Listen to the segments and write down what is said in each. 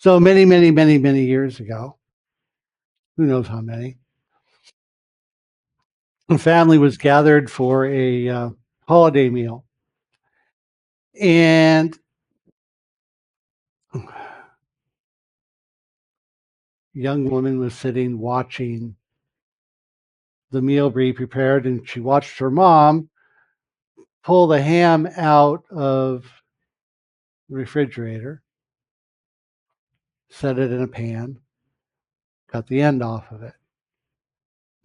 So many, many, many, many years ago, who knows how many, the family was gathered for a holiday meal. And a young woman was sitting watching the meal be prepared, and she watched her mom pull the ham out of the refrigerator, set it in a pan, cut the end off of it,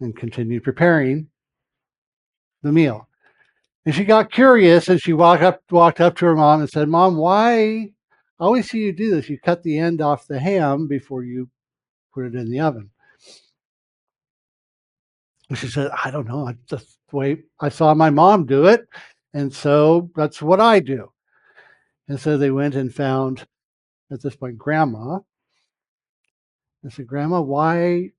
and continued preparing the meal. And she got curious, and she walked up to her mom and said, "Mom, why I always see you do this? You cut the end off the ham before you put it in the oven." And she said, "I don't know. That's the way I saw my mom do it, and so that's what I do." And so they went and found, at this point, Grandma. I said, "Grandma, why,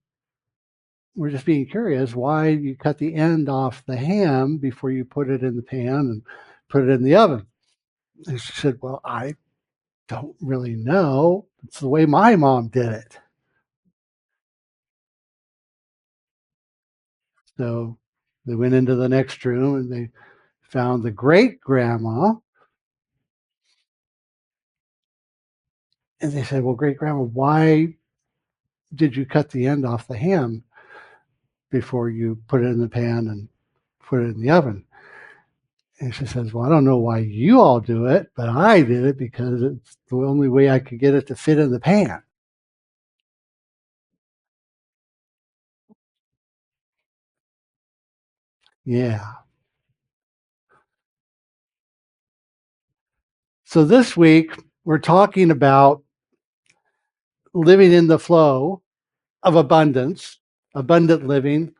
we're just being curious, why you cut the end off the ham before you put it in the pan and put it in the oven?" And she said, "Well, I don't really know. It's the way my mom did it." So they went into the next room and they found the great grandma. And they said, "Well, great grandma, why did you cut the end off the ham before you put it in the pan and put it in the oven?" And she says, "Well, I don't know why you all do it, but I did it because it's the only way I could get it to fit in the pan." Yeah. So this week, we're talking about living in the flow of abundance, abundant living,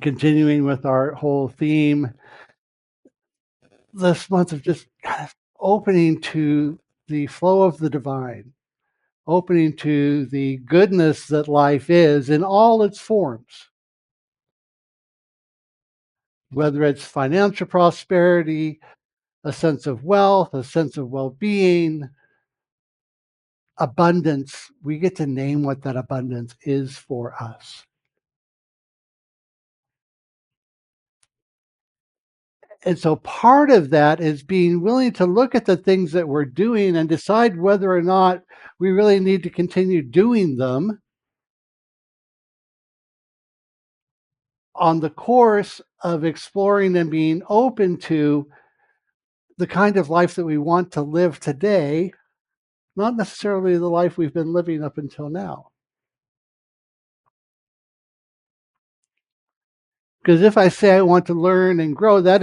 continuing with our whole theme this month of just kind of opening to the flow of the divine, opening to the goodness that life is in all its forms, whether it's financial prosperity, a sense of wealth, a sense of well being, abundance. We get to name what that abundance is for us. And so part of that is being willing to look at the things that we're doing and decide whether or not we really need to continue doing them on the course of exploring and being open to the kind of life that we want to live today, not necessarily the life we've been living up until now. Because if I say I want to learn and grow, that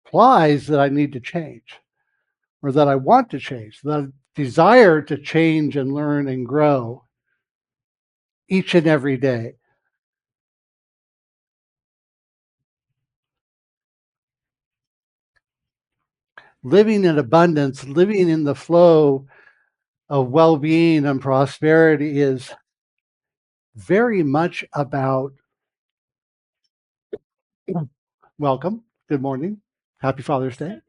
implies that I need to change, or that I want to change, that I desire to change and learn and grow each and every day. Living in abundance, living in the flow of well being and prosperity is very much about welcome, good morning, happy Father's Day.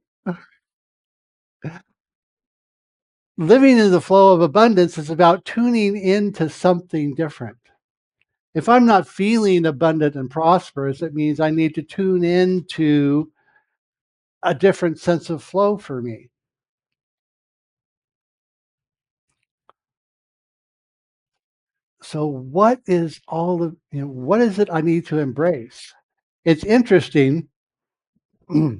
Living in the flow of abundance is about tuning into something different. If I'm not feeling abundant and prosperous, it means I need to tune into a different sense of flow for me. So what is all of, what is it I need to embrace? It's interesting. I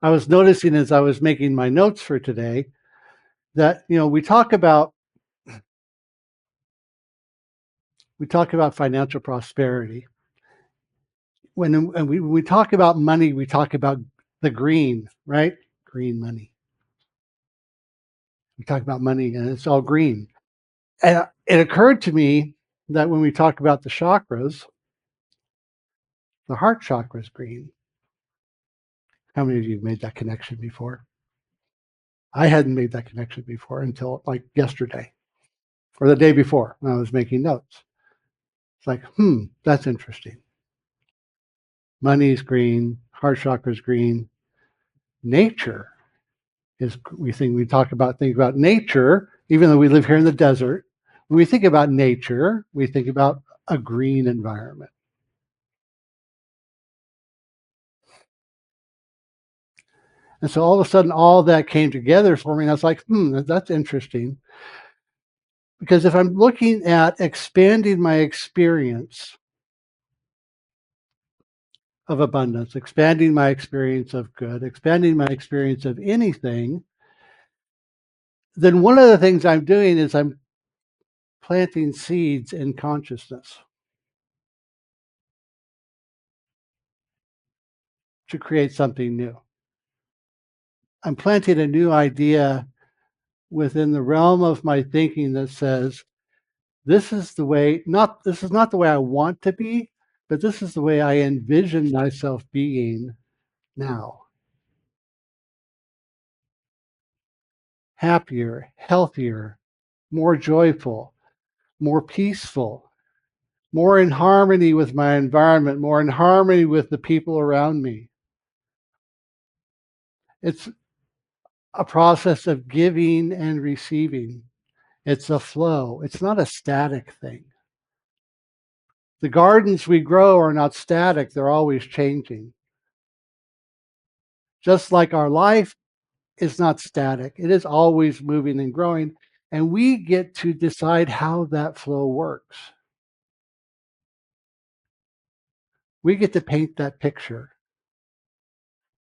was noticing as I was making my notes for today that we talk about financial prosperity. When we talk about money, we talk about the green, right? Green money. We talk about money and it's all green. And it occurred to me that when we talk about the chakras, the heart chakra is green. How many of you have made that connection before? I hadn't made that connection before until like yesterday or the day before when I was making notes. It's like, that's interesting. Money is green, heart chakra is green. Nature is we talk about think about nature, even though we live here in the desert. When we think about nature, we think about a green environment. And so all of a sudden, all that came together for me. And I was like, that's interesting. Because if I'm looking at expanding my experience of abundance, expanding my experience of good, expanding my experience of anything, then one of the things I'm doing is I'm planting seeds in consciousness to create something new. I'm planting a new idea within the realm of my thinking that says, this is not the way I want to be, but this is the way I envision myself being now. Happier, healthier, more joyful, more peaceful, more in harmony with my environment, more in harmony with the people around me. It's a process of giving and receiving. It's a flow. It's not a static thing. The gardens we grow are not static, they're always changing. Just like our life is not static, it is always moving and growing. And we get to decide how that flow works. We get to paint that picture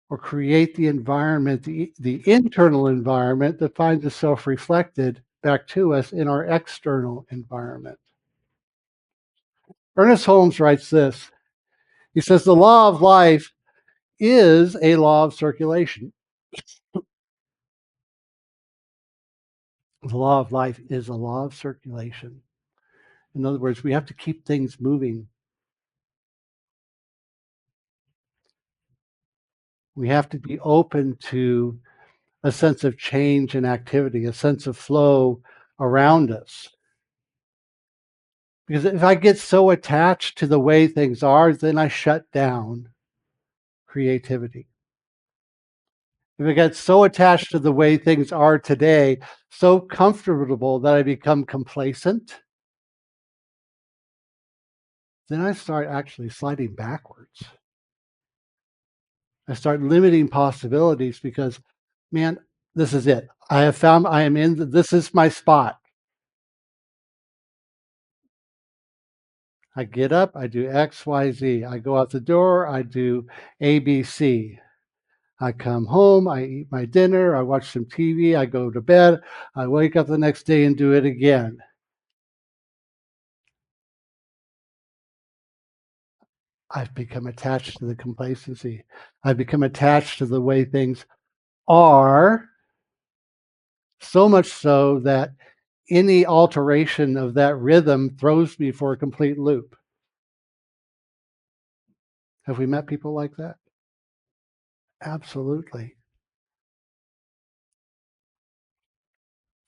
or create the environment, the internal environment that finds itself reflected back to us in our external environment. Ernest Holmes writes this. He says, the law of life is a law of circulation. The law of life is a law of circulation. In other words, we have to keep things moving. We have to be open to a sense of change and activity, a sense of flow around us. Because if I get so attached to the way things are, then I shut down creativity. If I get so attached to the way things are today, so comfortable that I become complacent, then I start actually sliding backwards. I start limiting possibilities because, man, this is it. I have found I am in, this is my spot. I get up, I do X, Y, Z. I go out the door, I do A, B, C. I come home, I eat my dinner, I watch some TV, I go to bed, I wake up the next day and do it again. I've become attached to the complacency. I've become attached to the way things are, so much so that any alteration of that rhythm throws me for a complete loop. Have we met people like that? Absolutely.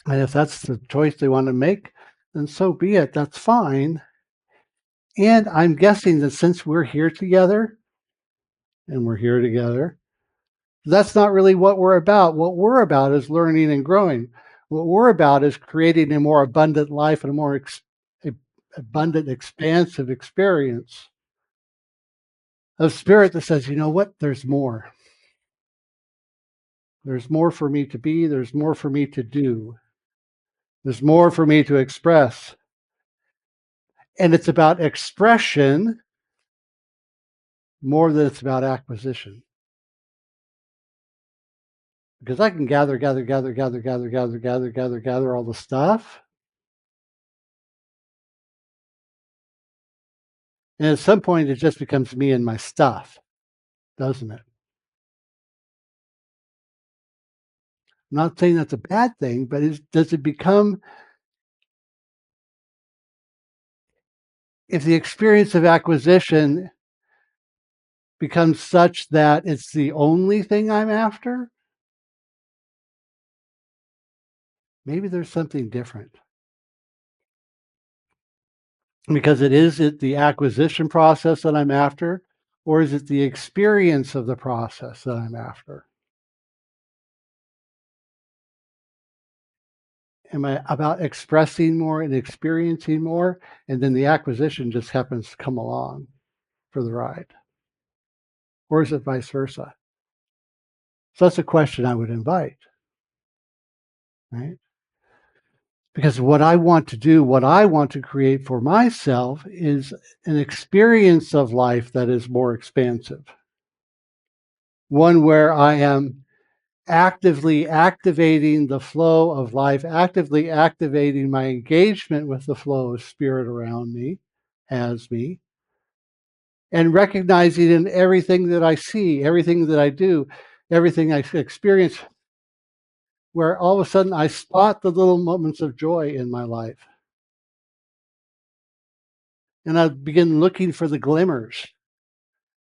And if that's the choice they want to make, then so be it. That's fine. And I'm guessing that since we're here together, and we're here together, that's not really what we're about. What we're about is learning and growing. What we're about is creating a more abundant life and a more abundant, expansive experience of spirit that says, you know what, there's more. There's more for me to be. There's more for me to do. There's more for me to express. And it's about expression more than it's about acquisition. Because I can gather all the stuff. And at some point, it just becomes me and my stuff, doesn't it? I'm not saying that's a bad thing, but does it become, if the experience of acquisition becomes such that it's the only thing I'm after, maybe there's something different. Because is it the acquisition process that I'm after, or is it the experience of the process that I'm after? Am I about expressing more and experiencing more? And then the acquisition just happens to come along for the ride. Or is it vice versa? So that's a question I would invite, right? Because what I want to do, what I want to create for myself is an experience of life that is more expansive. One where I am actively activating the flow of life, actively activating my engagement with the flow of spirit around me, as me, and recognizing in everything that I see, everything that I do, everything I experience, where all of a sudden I spot the little moments of joy in my life. And I begin looking for the glimmers,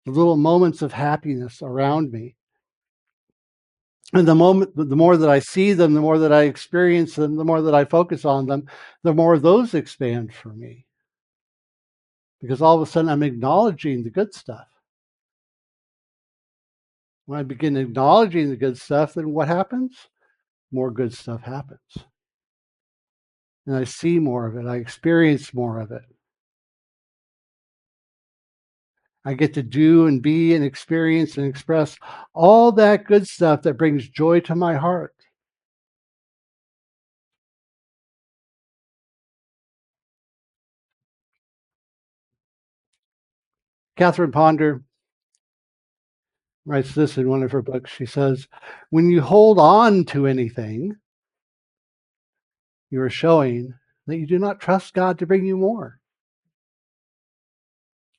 the little moments of happiness around me. And the more that I see them, the more that I experience them, the more that I focus on them, the more those expand for me. Because all of a sudden I'm acknowledging the good stuff. When I begin acknowledging the good stuff, then what happens? More good stuff happens. And I see more of it. I experience more of it. I get to do and be and experience and express all that good stuff that brings joy to my heart. Catherine Ponder writes this in one of her books. She says, when you hold on to anything, you are showing that you do not trust God to bring you more.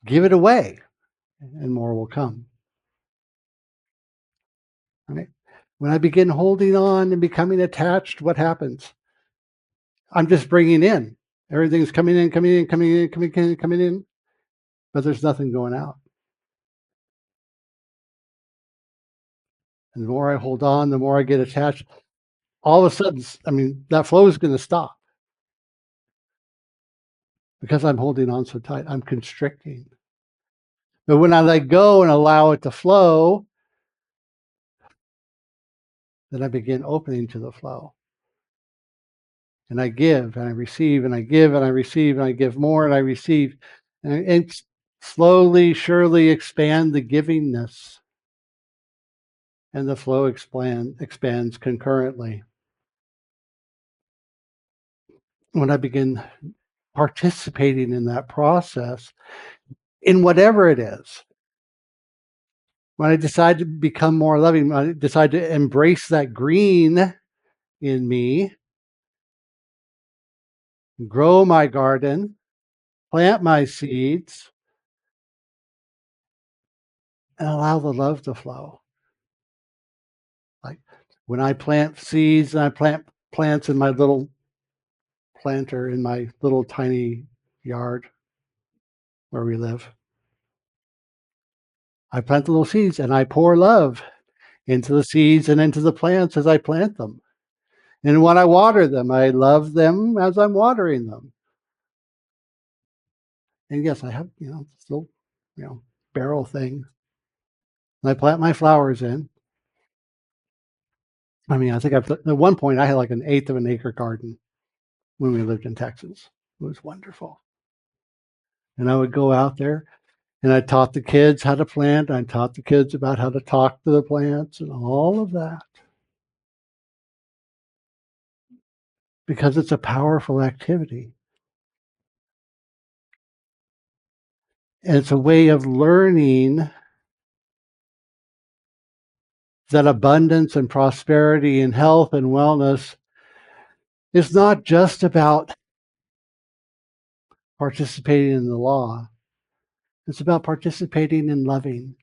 Give it away, and more will come. Right? When I begin holding on and becoming attached, what happens? I'm just bringing in. Everything's coming in, coming in, coming in, coming in, coming in, but there's nothing going out. And the more I hold on, the more I get attached. All of a sudden, that flow is going to stop because I'm holding on so tight. I'm constricting. But when I let go and allow it to flow, then I begin opening to the flow. And I give and I receive and I give and I receive and I give more and I receive. And slowly, surely expand the givingness. And the flow expands concurrently. When I begin participating in that process, in whatever it is, when I decide to become more loving, when I decide to embrace that green in me, grow my garden, plant my seeds, and allow the love to flow. Like when I plant seeds and I plant plants in my little planter in my little tiny yard where we live, I plant the little seeds and I pour love into the seeds and into the plants as I plant them. And when I water them, I love them as I'm watering them. And yes, I have, this little, barrel thing. And I plant my flowers in. I think at one point I had like an eighth of an acre garden when we lived in Texas. It was wonderful. And I would go out there and I taught the kids how to plant. I taught the kids about how to talk to the plants and all of that. Because it's a powerful activity. And it's a way of learning that abundance and prosperity and health and wellness is not just about participating in the law. It's about participating in loving.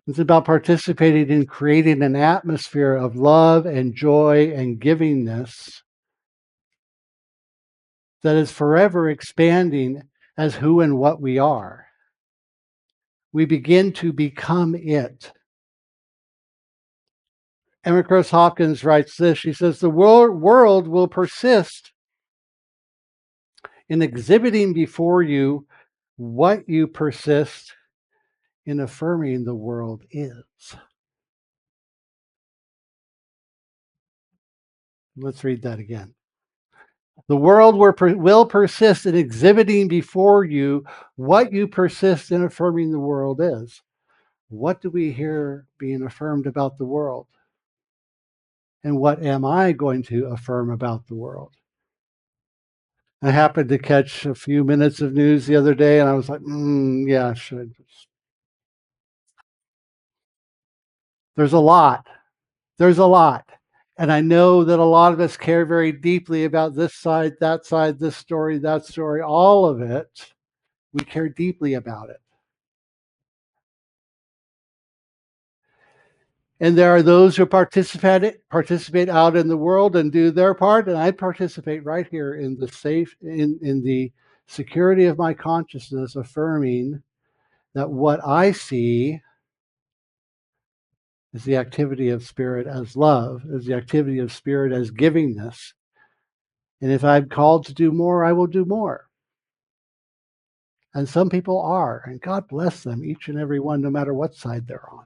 It's about participating in creating an atmosphere of love and joy and givingness that is forever expanding as who and what we are. We begin to become it. Emma Cross Hopkins writes this. She says, the world will persist in exhibiting before you what you persist in affirming the world is. Let's read that again. The world will persist in exhibiting before you what you persist in affirming the world is. What do we hear being affirmed about the world? And what am I going to affirm about the world? I happened to catch a few minutes of news the other day, and I was like, yeah, I should. There's a lot. There's a lot. And I know that a lot of us care very deeply about this side, this story, that story, all of it. We care deeply about it. And there are those who participate out in the world and do their part, and I participate right here in the in the security of my consciousness, affirming that what I see is the activity of spirit as love, is the activity of spirit as givingness. And if I'm called to do more, I will do more. And some people are, and God bless them, each and every one, no matter what side they're on.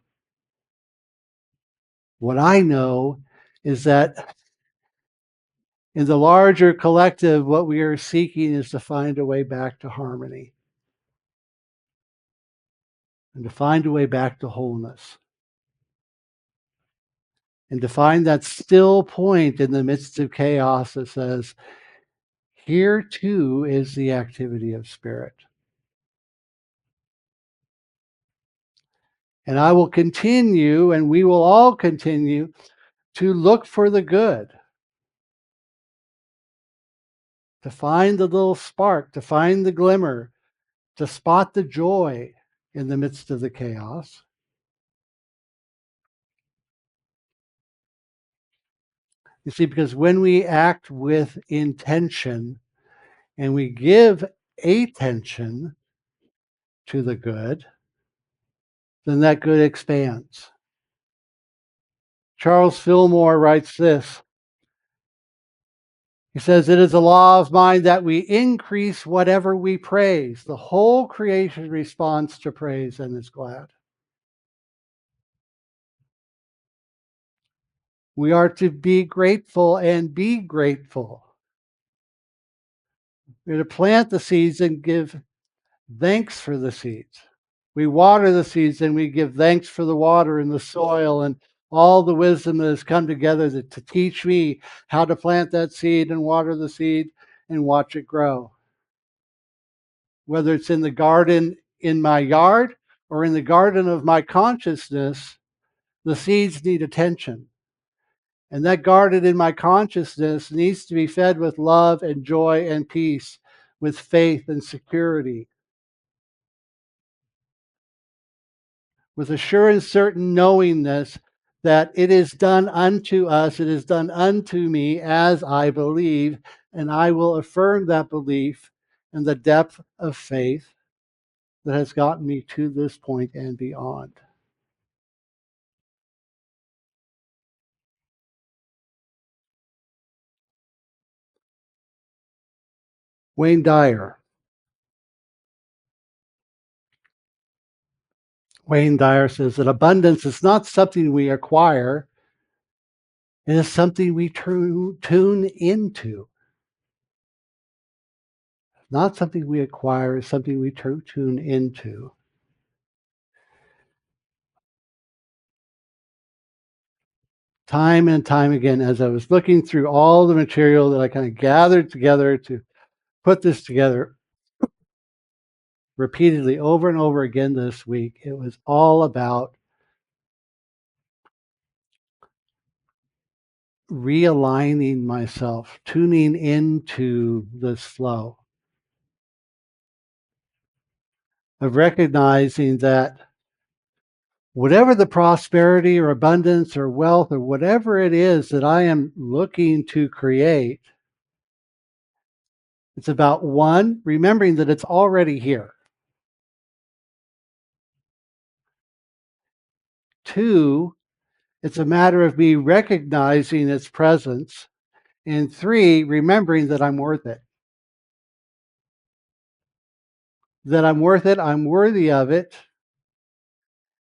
What I know is that in the larger collective, what we are seeking is to find a way back to harmony and to find a way back to wholeness and to find that still point in the midst of chaos that says, here too is the activity of spirit. And I will continue, and we will all continue to look for the good, to find the little spark, to find the glimmer, to spot the joy in the midst of the chaos. You see, because when we act with intention and we give attention to the good, then that good expands. Charles Fillmore writes this. He says, it is a law of mind that we increase whatever we praise. The whole creation responds to praise and is glad. We are to be grateful and be grateful. We're to plant the seeds and give thanks for the seeds. We water the seeds and we give thanks for the water and the soil and all the wisdom that has come together to teach me how to plant that seed and water the seed and watch it grow. Whether it's in the garden in my yard or in the garden of my consciousness, the seeds need attention. And that garden in my consciousness needs to be fed with love and joy and peace, with faith and security, with a sure and certain knowingness that it is done unto us, it is done unto me as I believe, and I will affirm that belief and the depth of faith that has gotten me to this point and beyond. Wayne Dyer. Wayne Dyer says that abundance is not something we acquire, it is something we tune into. Not something we acquire, it's something we tune into. Time and time again, as I was looking through all the material that I kind of gathered together to put this together repeatedly over and over again this week, it was all about realigning myself, tuning into this flow of recognizing that whatever the prosperity or abundance or wealth or whatever it is that I am looking to create, it's about one, remembering that it's already here. Two, it's a matter of me recognizing its presence. And three, remembering that I'm worth it. That I'm worth it, I'm worthy of it,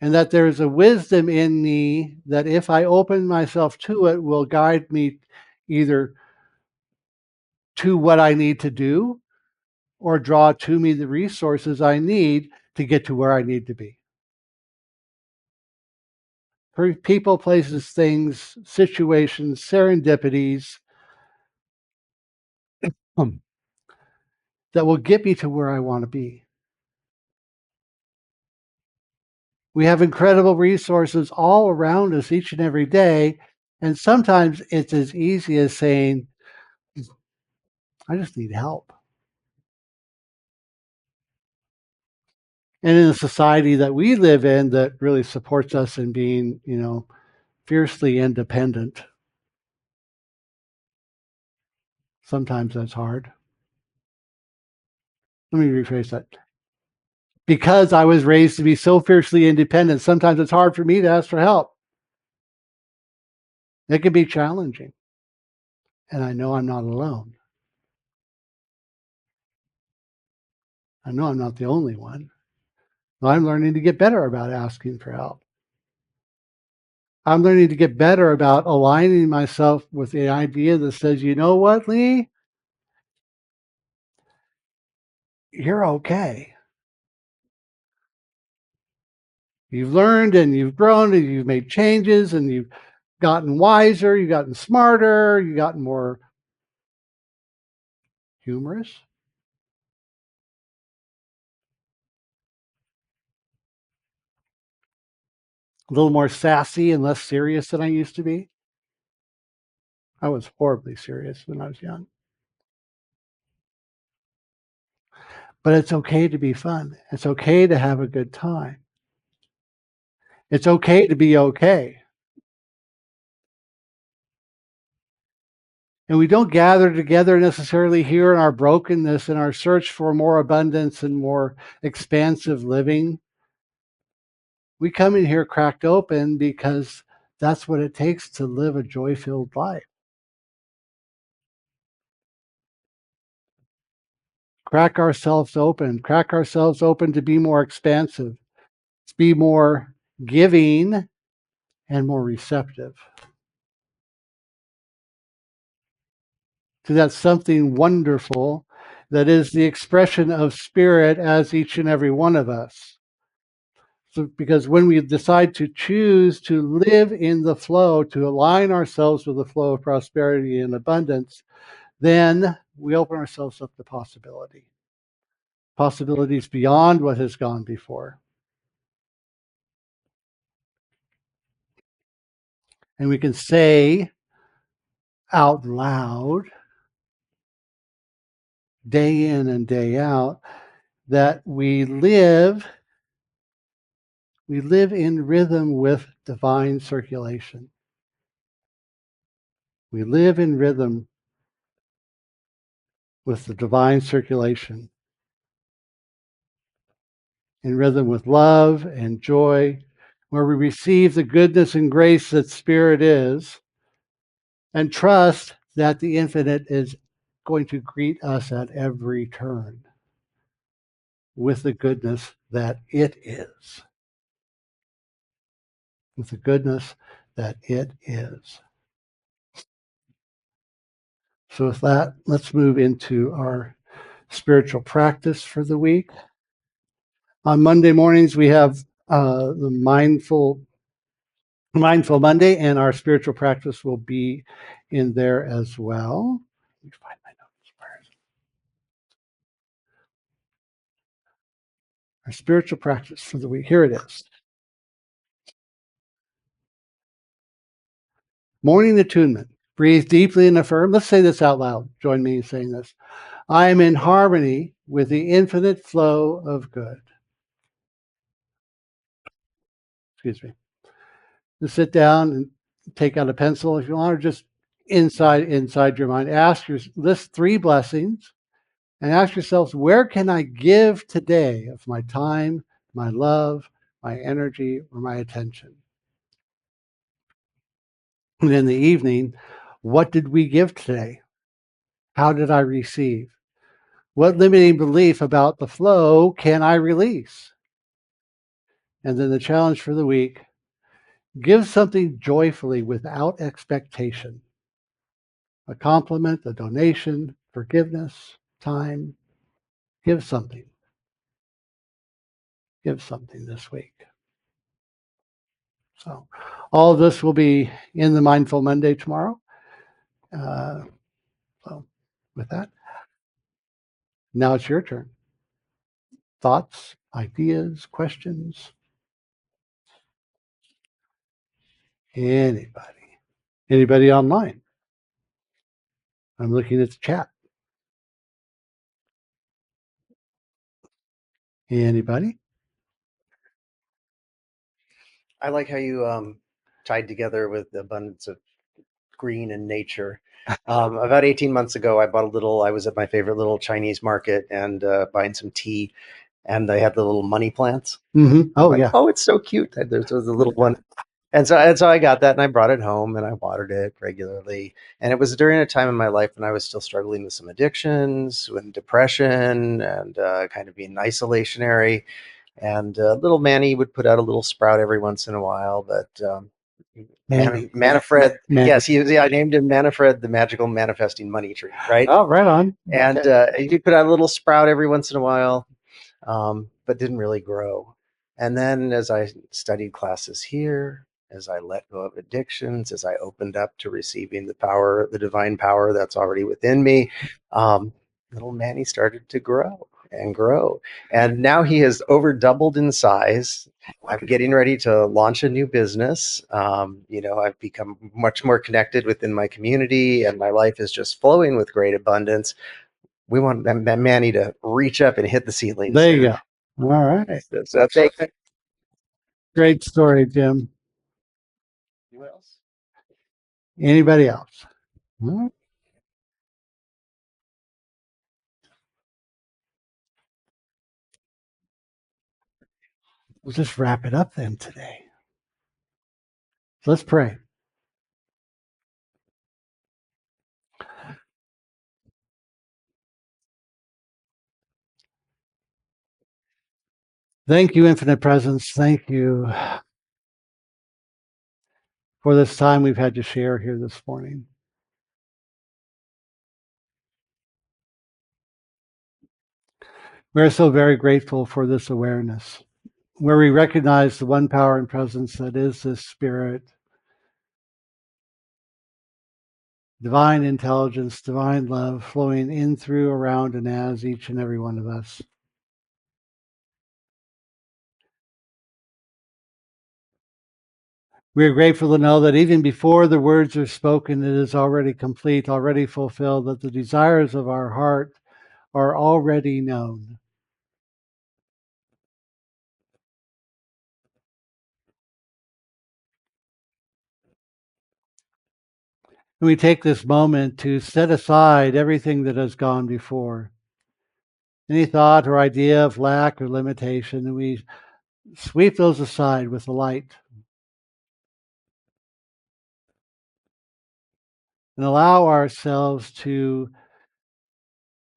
and that there's a wisdom in me that if I open myself to it will guide me either to what I need to do or draw to me the resources I need to get to where I need to be. For people, places, things, situations, serendipities um, that will get me to where I want to be. We have incredible resources all around us each and every day. And sometimes it's as easy as saying, I just need help. And in the society that we live in that really supports us in being, fiercely independent, sometimes that's hard. Let me rephrase that. Because I was raised to be so fiercely independent, sometimes it's hard for me to ask for help. It can be challenging. And I know I'm not alone. I know I'm not the only one. I'm learning to get better about asking for help. I'm learning to get better about aligning myself with the idea that says, you know what, Lee? You're okay. You've learned and you've grown and you've made changes and you've gotten wiser, you've gotten smarter, you've gotten more humorous. A little more sassy and less serious than I used to be. I was horribly serious when I was young. But it's okay to be fun. It's okay to have a good time. It's okay to be okay. And we don't gather together necessarily here in our brokenness and our search for more abundance and more expansive living. We come in here cracked open because that's what it takes to live a joy filled life. Crack ourselves open to be more expansive, to be more giving and more receptive to that something wonderful that is the expression of spirit as each and every one of us. So, because when we decide to choose to live in the flow, to align ourselves with the flow of prosperity and abundance, then we open ourselves up to possibilities beyond what has gone before. And we can say out loud, day in and day out, that we live in rhythm with divine circulation. We live in rhythm with the divine circulation, in rhythm with love and joy, where we receive the goodness and grace that Spirit is, and trust that the infinite is going to greet us at every turn with the goodness that it is. With the goodness that it is. So, with that, let's move into our spiritual practice for the week. On Monday mornings, we have the Mindful Monday, and our spiritual practice will be in there as well. Let me find my notes. Our spiritual practice for the week. Here it is. Morning attunement. Breathe deeply and affirm. Let's say this out loud. Join me in saying this. I am in harmony with the infinite flow of good. Excuse me. Just sit down and take out a pencil if you want, or just inside your mind. List 3 blessings and ask yourselves, where can I give today of my time, my love, my energy, or my attention? And in the evening, what did we give today? How did I receive? What limiting belief about the flow can I release? And then the challenge for the week, give something joyfully without expectation. a compliment, a donation, forgiveness, time. Give something. Give something this week. So, all of this will be in the Mindful Monday tomorrow. Uh, so, with that, now it's your turn. Thoughts, ideas, questions? Anybody? Anybody online? I'm looking at the chat. Anybody? I like how you tied together with the abundance of green and nature. About 18 months ago, I was at my favorite little Chinese market and buying some tea, and they had the little money plants. Mm-hmm. I'm Oh, like, yeah. oh, it's so cute. There's a little one. And so I got that and I brought it home and I watered it regularly. And it was during a time in my life when I was still struggling with some addictions, with depression, and kind of being isolationary. And little Manny would put out a little sprout every once in a while, but Manafred, yes, I named him Manafred, the magical manifesting money tree, right? Oh, right on. And he put out a little sprout every once in a while, but didn't really grow. And then as I studied classes here, as I let go of addictions, as I opened up to receiving the power, the divine power that's already within me, little Manny started to grow and grow. And now he has over doubled in size. I'm getting ready to launch a new business. I've become much more connected within my community, and my life is just flowing with great abundance. We want that Manny to reach up and hit the ceilings. There you go. All right. So thank you. Great story, Jim. Who else? Anybody else? Well, we'll just wrap it up then today. Let's pray. Thank you, Infinite Presence. Thank you for this time we've had to share here this morning. We're so very grateful for this awareness, where we recognize the one power and presence that is this spirit, divine intelligence, divine love flowing in, through, around, and as each and every one of us. We are grateful to know that even before the words are spoken, it is already complete, already fulfilled, that the desires of our heart are already known. And we take this moment to set aside everything that has gone before. Any thought or idea of lack or limitation, and we sweep those aside with the light and allow ourselves to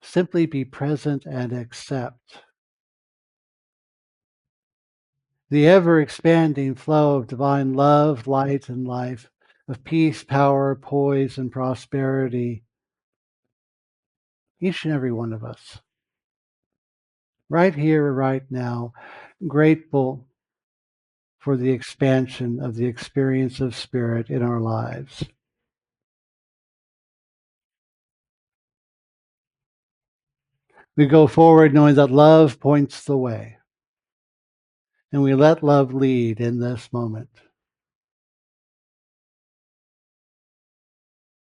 simply be present and accept the ever-expanding flow of divine love, light, and life, of peace, power, poise, and prosperity, each and every one of us, right here, right now, grateful for the expansion of the experience of spirit in our lives. We go forward knowing that love points the way, and we let love lead in this moment.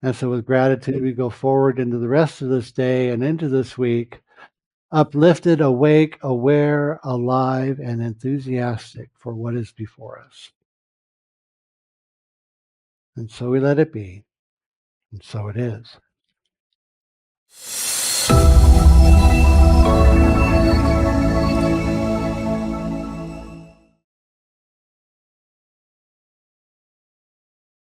And so with gratitude, we go forward into the rest of this day and into this week, uplifted, awake, aware, alive, and enthusiastic for what is before us. And so we let it be, and so it is.